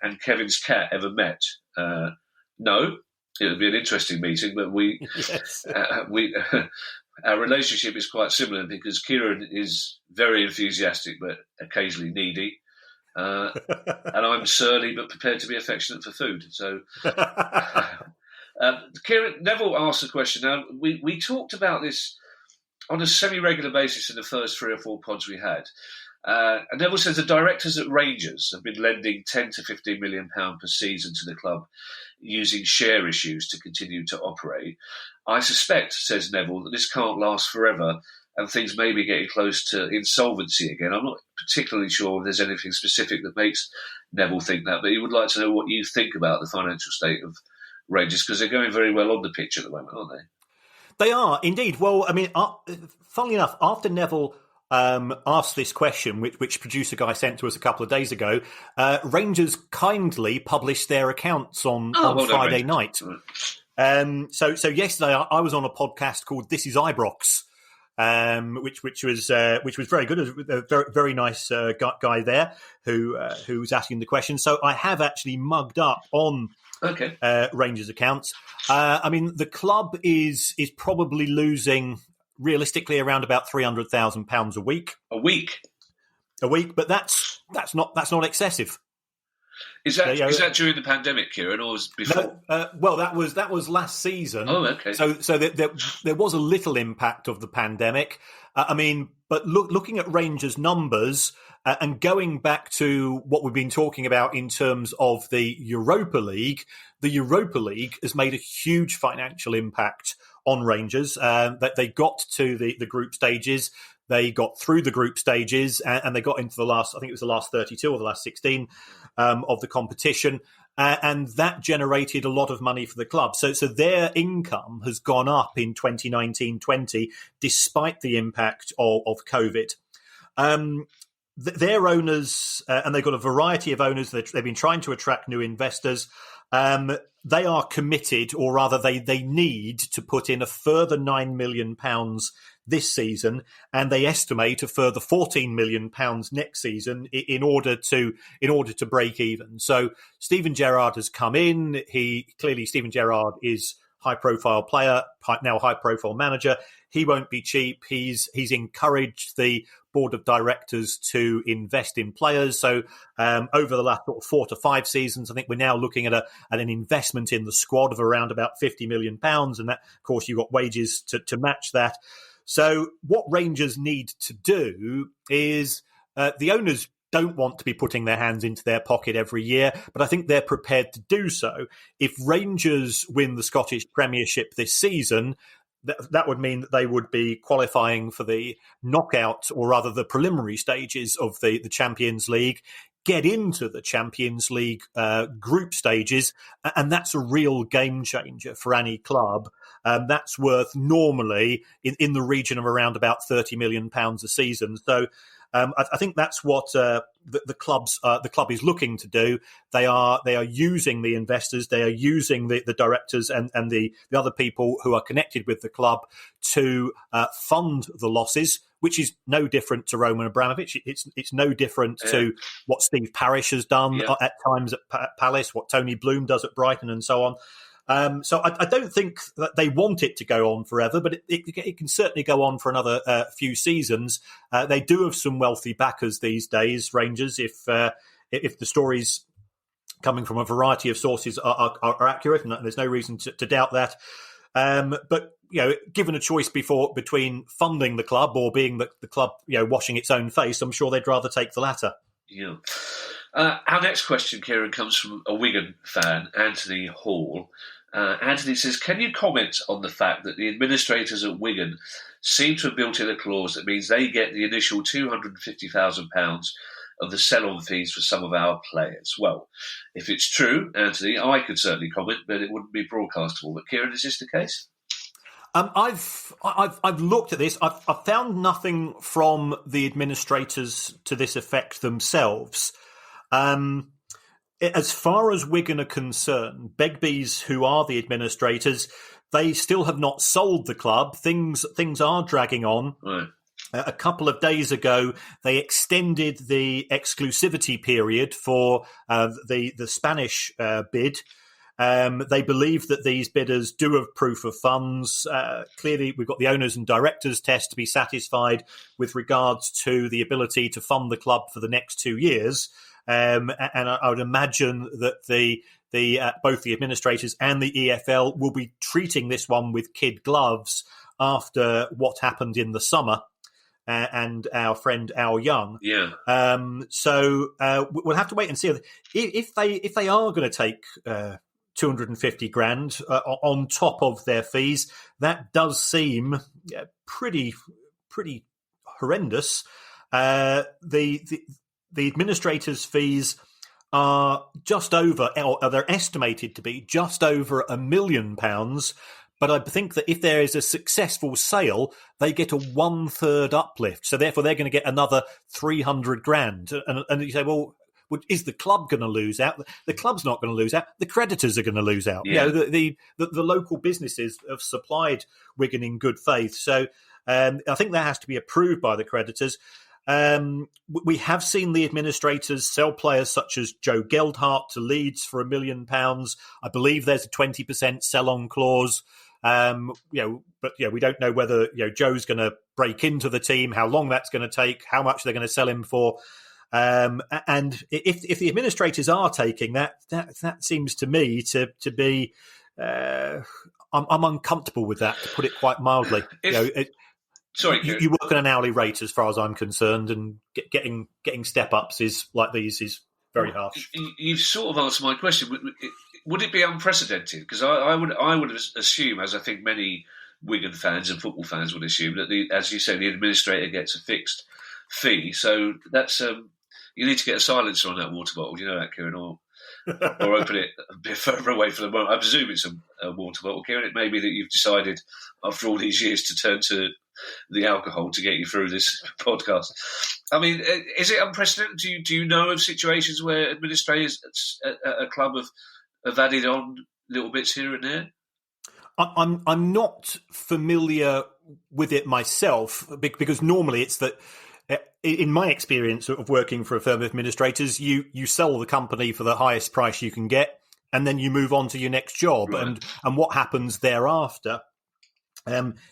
and Kevin's cat ever met? No. It would be an interesting meeting, but our relationship is quite similar because Kieran is very enthusiastic but occasionally needy. And I'm surly but prepared to be affectionate for food. So... Kieran, Neville asked a question. Now, we talked about this on a semi-regular basis in the first 3 or 4 pods we had. And Neville says the directors at Rangers have been lending £10 to £15 million per season to the club using share issues to continue to operate. I suspect, says Neville, that this can't last forever and things may be getting close to insolvency again. I'm not particularly sure if there's anything specific that makes Neville think that, but he would like to know what you think about the financial state of Rangers, because they're going very well on the pitch at the moment, aren't they? They are, indeed. Well, I mean, funnily enough, after Neville asked this question, which producer guy sent to us a couple of days ago, Rangers kindly published their accounts on Friday night. So yesterday I was on a podcast called This Is Ibrox, which was very good. A very very nice guy there who was asking the question. So I have actually mugged up on Rangers accounts. I mean, the club is probably losing realistically around about £300,000 a week. A week, but that's not excessive. Is that during the pandemic, Kieran, or was before? No, well, that was last season. Oh, okay. So there was a little impact of the pandemic. I mean, but looking at Rangers' numbers and going back to what we've been talking about in terms of the Europa League has made a huge financial impact on Rangers. That they got to the group stages. They got through the group stages and they got into the last 32 or the last 16 of the competition. And that generated a lot of money for the club. So their income has gone up in 2019-20 despite the impact of COVID. Their owners, and they've got a variety of owners, they've been trying to attract new investors. They are committed, or rather they need to put in a further £9 million this season, and they estimate a further £14 million next season in order to break even. So Steven Gerrard has come in. Steven Gerrard is high-profile player, now high-profile manager. He won't be cheap. He's encouraged the board of directors to invest in players. So over the last 4 to 5 seasons, I think we're now looking at an investment in the squad of around about £50 million. And that, of course, you've got wages to match that. So what Rangers need to do is the owners don't want to be putting their hands into their pocket every year, but I think they're prepared to do so. If Rangers win the Scottish Premiership this season, that would mean that they would be qualifying for the knockout, or rather the preliminary stages of the Champions League, get into the Champions League group stages, and that's a real game changer for any club. That's worth normally in the region of around about £30 million a season. So I think that's what the club is looking to do. They are using the investors, they are using the directors and the other people who are connected with the club to fund the losses, which is no different to Roman Abramovich. It's no different to what Steve Parish has done at times at Palace, what Tony Bloom does at Brighton, and so on. So I don't think that they want it to go on forever, but it can certainly go on for another few seasons. They do have some wealthy backers these days, Rangers, if the stories coming from a variety of sources are accurate, and there's no reason to doubt that. But given a choice between funding the club or being the club washing its own face, I'm sure they'd rather take the latter. Yeah. Our next question, Kieran, comes from a Wigan fan, Anthony Hall. Anthony says, can you comment on the fact that the administrators at Wigan seem to have built in a clause that means they get the initial £250,000 of the sell-on fees for some of our players? Well, if it's true, Anthony, I could certainly comment, but it wouldn't be broadcastable. But Kieran, is this the case? I've looked at this. I've found nothing from the administrators to this effect themselves. As far as Wigan are concerned, Begbie's, who are the administrators, they still have not sold the club. Things are dragging on. Right. A couple of days ago, they extended the exclusivity period for the Spanish bid. They believe that these bidders do have proof of funds. Clearly, we've got the owners and directors test to be satisfied with regards to the ability to fund the club for the next 2 years. And I would imagine that both the administrators and the EFL will be treating this one with kid gloves after what happened in the summer and our friend Al Young. Yeah. So we'll have to wait and see if they are going to take 250 grand on top of their fees. That does seem pretty horrendous. The administrators' fees are they're estimated to be just over £1 million. But I think that if there is a successful sale, they get a 1/3 uplift. So therefore, they're going to get another 300 grand. And you say, well, is the club going to lose out? The club's not going to lose out. The creditors are going to lose out. Yeah. The local businesses have supplied Wigan in good faith. So I think that has to be approved by the creditors. We have seen the administrators sell players such as Joe Geldhart to Leeds for £1 million. I believe there's a 20% sell-on clause. But we don't know whether Joe's going to break into the team, how long that's going to take, how much they're going to sell him for. And if the administrators are taking that seems to me to be, I'm uncomfortable with that, to put it quite mildly. You work on an hourly rate, as far as I'm concerned, and getting step-ups is like these is very harsh. You've sort of answered my question. Would it be unprecedented? Because I would assume, as I think many Wigan fans and football fans would assume, that as you say, the administrator gets a fixed fee. So that's you need to get a silencer on that water bottle. You know that, Kieran, or open it a bit further away from the moment. I presume it's a water bottle, Kieran. It may be that you've decided after all these years to turn to the alcohol to get you through this podcast. I mean, is it unprecedented? Do you know of situations where administrators at a club have added on little bits here and there? I'm not familiar with it myself, because normally it's that, in my experience of working for a firm of administrators, you sell the company for the highest price you can get, and then you move on to your next job. Right. And what happens thereafter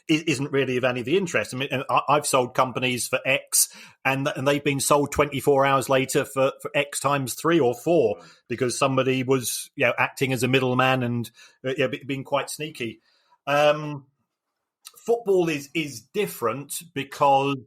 isn't really of any of the interest. I mean, I've sold companies for X, and they've been sold 24 hours later for X times 3 or 4, because somebody was acting as a middleman and being quite sneaky. Football is different because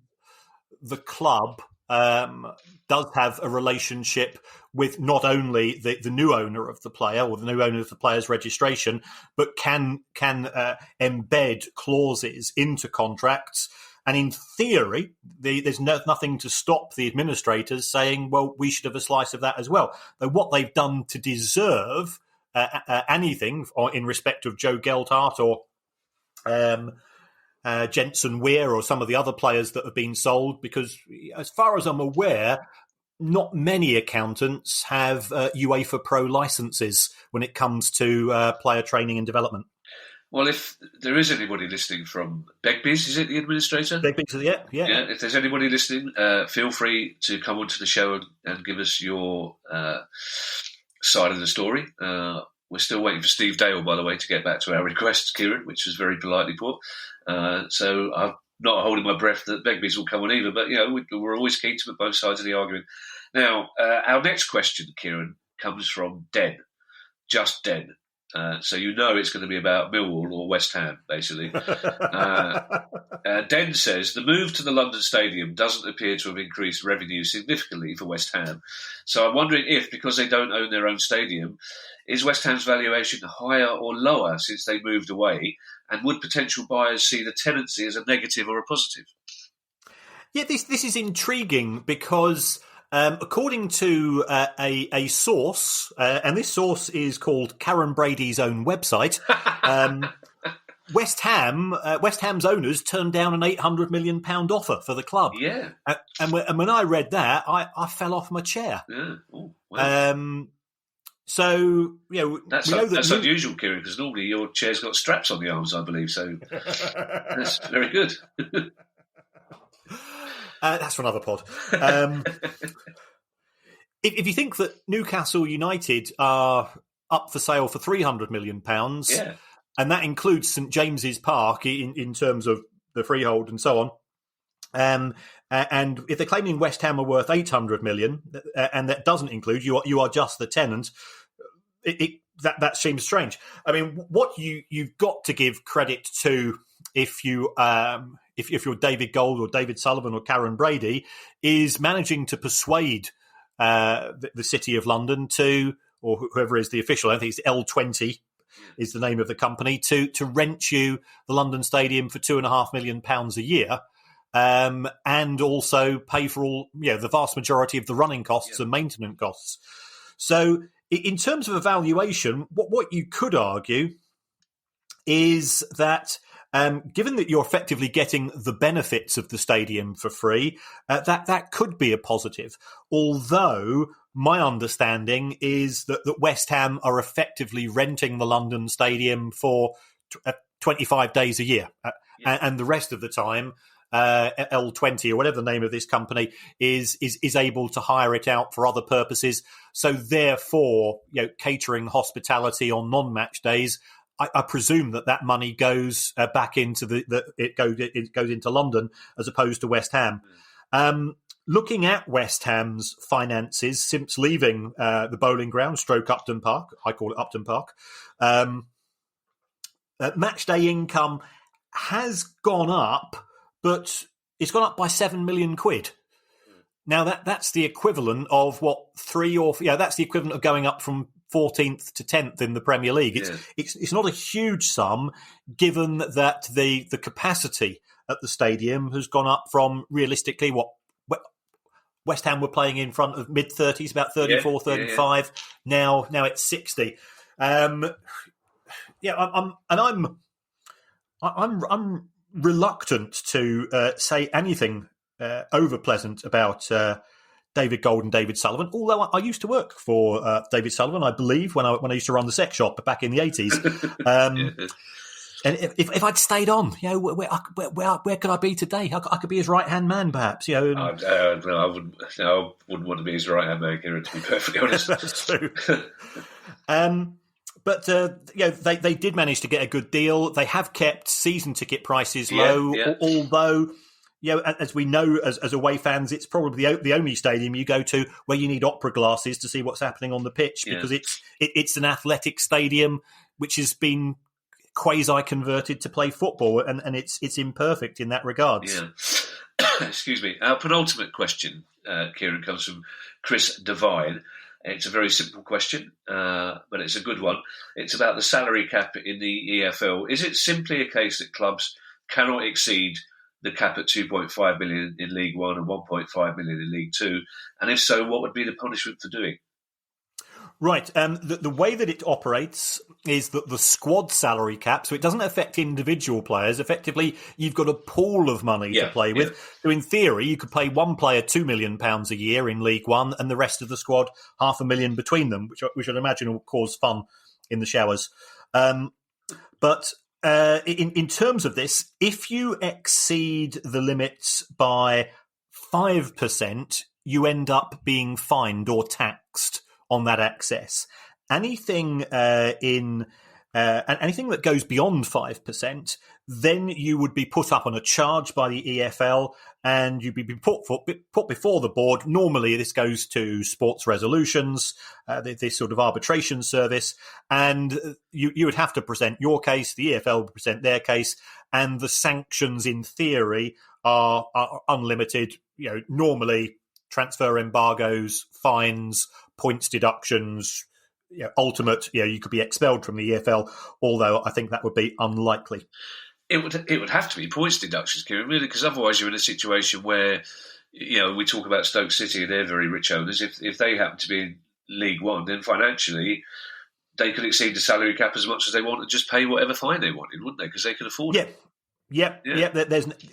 the club does have a relationship with not only the new owner of the player or the new owner of the player's registration, but can embed clauses into contracts. And in theory, there's nothing to stop the administrators saying, well, we should have a slice of that as well. Though what they've done to deserve anything in respect of Joe Geldhart or Jensen Weir or some of the other players that have been sold, because as far as I'm aware, not many accountants have UEFA Pro licenses when it comes to player training and development. Well, if there is anybody listening from Begbie's, is it the administrator? Begbie's, yeah. If there's anybody listening, feel free to come onto the show and give us your side of the story. We're still waiting for Steve Dale, by the way, to get back to our request, Kieran, which was very politely put. So I'm not holding my breath that Begbie's will come on either, but we're always keen to put both sides of the argument. Now, our next question, Kieran, comes from Den, just Den. So it's going to be about Millwall or West Ham, basically. Den says, the move to the London Stadium doesn't appear to have increased revenue significantly for West Ham. So I'm wondering if, because they don't own their own stadium, is West Ham's valuation higher or lower since they moved away? And would potential buyers see the tenancy as a negative or a positive? Yeah, this is intriguing because according to a source, and this source is called Karen Brady's own website, West Ham's owners turned down an £800 million offer for the club. Yeah. And when I read that, I fell off my chair. Yeah. Oh, wow. So, that's unusual, Kieran, because normally your chair's got straps on the arms, I believe. So that's very good. That's for another pod. If you think that Newcastle United are up for sale for £300 million, and that includes St James's Park in terms of the freehold and so on, and if they're claiming West Ham are worth £800 million, and that doesn't include you are just the tenant, that seems strange. I mean, what you've got to give credit to if you're David Gold or David Sullivan or Karen Brady is managing to persuade the City of London to, or whoever is the official, I think it's L20 is the name of the company, to rent you the London Stadium for £2.5 million a year. And also pay for all, the vast majority of the running costs and maintenance costs. So in terms of evaluation, what you could argue is that given that you're effectively getting the benefits of the stadium for free, that could be a positive. Although my understanding is that West Ham are effectively renting the London Stadium for 25 days a year. And the rest of the time, L20 or whatever the name of this company is able to hire it out for other purposes. So therefore, catering hospitality on non-match days, I presume that money goes back into it goes into London as opposed to West Ham. Looking at West Ham's finances since leaving the Bowling Ground, stroke Upton Park, I call it Upton Park, match day income has gone up, but it's gone up by £7 million. Now that's the equivalent of that's the equivalent of going up from 14th to 10th in the Premier League. It's not a huge sum, given that the capacity at the stadium has gone up from realistically West Ham were playing in front of mid-30s, about 34, 35. Now it's 60. I'm reluctant to say anything over pleasant about David Gold and David Sullivan. Although I used to work for David Sullivan, I believe, when I used to run the sex shop back in the 80s. And if I'd stayed on, where could I be today? I could be his right-hand man, perhaps. I wouldn't want to be his right-hand man, Kieran, to be perfectly honest. That's true. But they did manage to get a good deal. They have kept season ticket prices low, although as we know as away fans, it's probably the only stadium you go to where you need opera glasses to see what's happening on the pitch, because it's an athletic stadium which has been quasi-converted to play football, and it's imperfect in that regard. Yeah. Excuse me. Our penultimate question, Kieran, comes from Chris Devine. It's a very simple question, but it's a good one. It's about the salary cap in the EFL. Is it simply a case that clubs cannot exceed the cap at 2.5 million in League One and 1.5 million in League Two? And if so, what would be the punishment for doing? Right. The way that it operates is that the squad salary cap, so it doesn't affect individual players. Effectively, you've got a pool of money to play with. Yeah. So in theory, you could pay one player £2 million a year in League One and the rest of the squad $500,000 between them, which I'd imagine will cause fun in the showers. But in terms of this, if you exceed the limits by 5%, you end up being fined or taxed on that excess. Anything anything that goes beyond 5%, then you would be put up on a charge by the EFL, and you'd be put before the board. Normally, this goes to sports resolutions, this sort of arbitration service, and you would have to present your case. The EFL would present their case, and the sanctions, in theory, are unlimited. Normally, transfer embargoes, fines, points deductions. Ultimate, you could be expelled from the EFL, although I think that would be unlikely. It would have to be points deductions, Kieran, really, because otherwise you're in a situation where, we talk about Stoke City, they're very rich owners. If they happen to be in League One, then financially they could exceed the salary cap as much as they want and just pay whatever fine they wanted, wouldn't they? Because they could afford it. Yeah.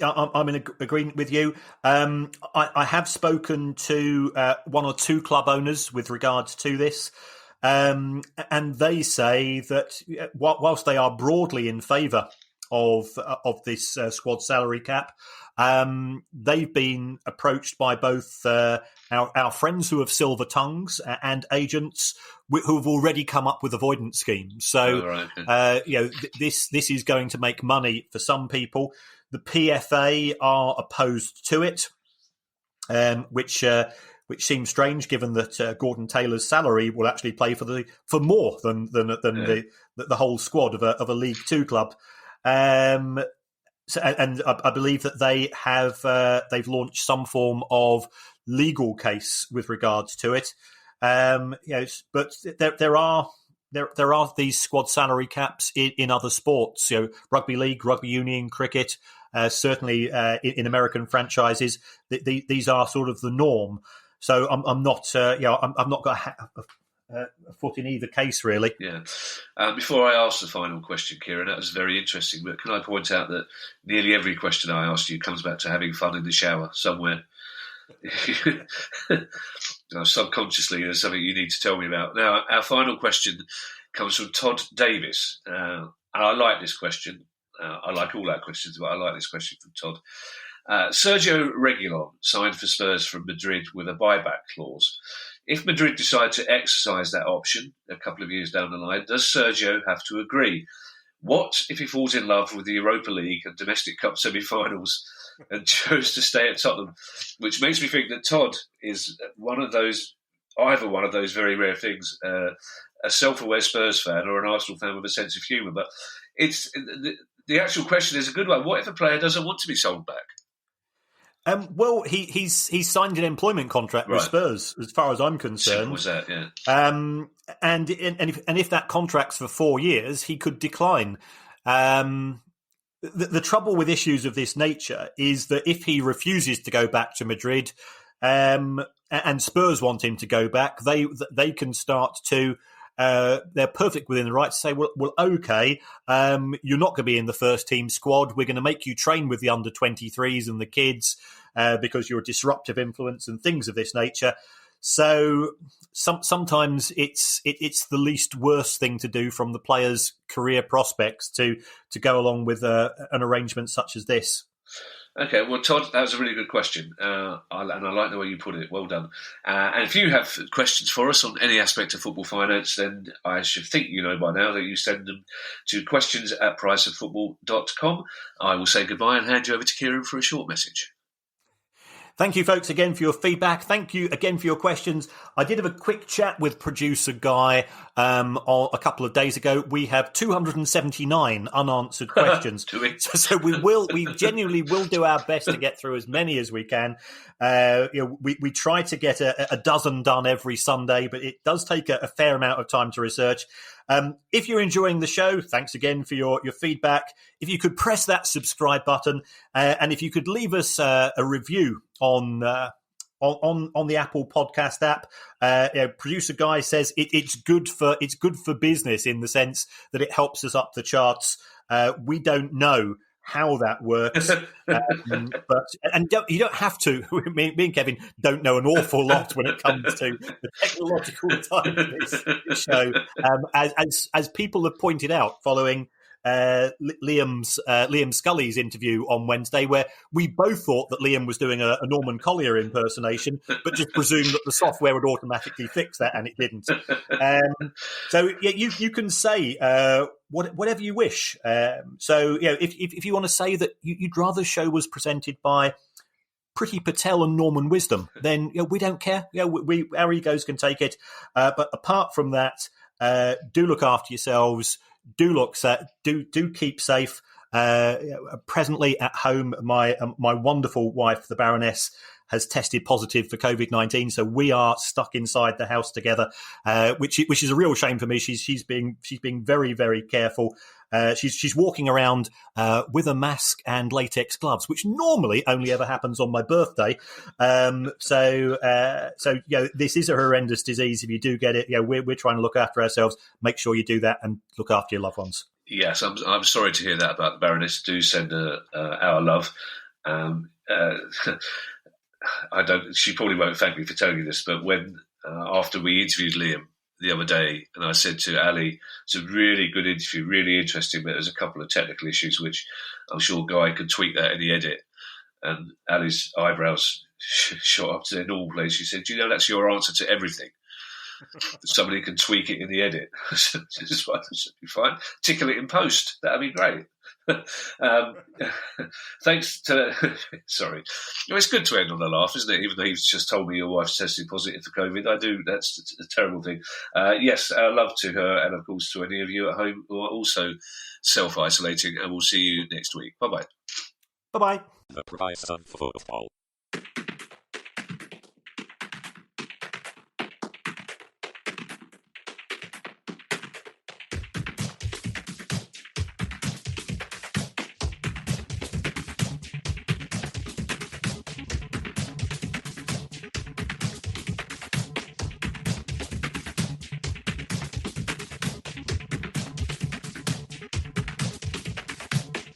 I'm in agreement with you. I have spoken to one or two club owners with regards to this. And they say that whilst they are broadly in favour of this squad salary cap, they've been approached by both our friends who have silver tongues and agents who have already come up with avoidance schemes. So, this is going to make money for some people. The PFA are opposed to it, which seems strange, given that Gordon Taylor's salary will actually play for more than the whole squad of a League Two club. So, and I believe that they've launched some form of legal case with regards to it. But there are these squad salary caps in other sports. Rugby league, rugby union, cricket. Certainly in American franchises, these are sort of the norm. So I'm not got a foot in either case, really. Yeah. Before I ask the final question, Kieran, that was very interesting. But can I point out that nearly every question I asked you comes back to having fun in the shower somewhere? subconsciously there's something you need to tell me about. Now, our final question comes from Todd Davis. And I like this question. I like all our questions, but I like this question from Todd. Sergio Reguilon signed for Spurs from Madrid with a buyback clause. If Madrid decide to exercise that option a couple of years down the line, does Sergio have to agree? What if he falls in love with the Europa League and domestic cup semi-finals and chose to stay at Tottenham? Which makes me think that Todd is either one of those very rare things, a self-aware Spurs fan or an Arsenal fan with a sense of humour. But it's the actual question is a good one. What if a player doesn't want to be sold back? Well, he's signed an employment contract with Spurs, as far as I'm concerned. Simple as that, yeah. And if that contract's for 4 years, he could decline. The trouble with issues of this nature is that if he refuses to go back to Madrid, and Spurs want him to go back, they can start to. They're perfect within the right to say, well, okay, you're not going to be in the first team squad. We're going to make you train with the under 23s and the kids because you're a disruptive influence and things of this nature. So sometimes it's the least worst thing to do from the player's career prospects to go along with an arrangement such as this. Okay, well, Todd, that was a really good question, and I like the way you put it. Well done. And if you have questions for us on any aspect of football finance, then I should think you know by now that you send them to questions@priceoffootball.com. I will say goodbye and hand you over to Kieran for a short message. Thank you, folks, again for your feedback. Thank you again for your questions. I did have a quick chat with producer Guy a couple of days ago. We have 279 unanswered questions. So we genuinely will do our best to get through as many as we can. We try to get a dozen done every Sunday, but it does take a fair amount of time to research. If you're enjoying the show, thanks again for your feedback. If you could press that subscribe button, and if you could leave us a review on the Apple Podcast app. Producer Guy says it's good for business in the sense that it helps us up the charts. We don't know how that works, you don't have to. Me and Kevin don't know an awful lot when it comes to the technological side of this show. As people have pointed out, following Liam Scully's interview on Wednesday, where we both thought that Liam was doing a Norman Collier impersonation, but just presumed that the software would automatically fix that, and it didn't. So you can say whatever you wish. If you want to say that you'd rather the show was presented by Priti Patel and Norman Wisdom, then we don't care. Our egos can take it. But apart from that, do look after yourselves. Do keep safe. Presently at home, my wonderful wife, the Baroness, has tested positive for COVID-19, so we are stuck inside the house together, which is a real shame for me. She's being very, very careful. She's walking around with a mask and latex gloves, which normally only ever happens on my birthday. So this is a horrendous disease. If you do get it, we're trying to look after ourselves. Make sure you do that and look after your loved ones. Yes, I'm sorry to hear that about the Baroness. Do send her our love. She probably won't thank me for telling you this, but when after we interviewed Liam the other day, and I said to Ali, it's a really good interview, really interesting, but there's a couple of technical issues which I'm sure Guy could tweak that in the edit. And Ali's eyebrows shot up to their normal place. She said, "Do you know that's your answer to everything? Somebody can tweak it in the edit." That should be fine. Tickle it in post. That'd be great. Thanks to sorry. It's good to end on a laugh, isn't it? Even though you've just told me your wife's tested positive for COVID. That's a terrible thing. Yes, our love to her, and of course to any of you at home who are also self-isolating, and we'll see you next week. Bye-bye. Bye-bye. The price of football.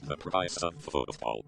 The price of football.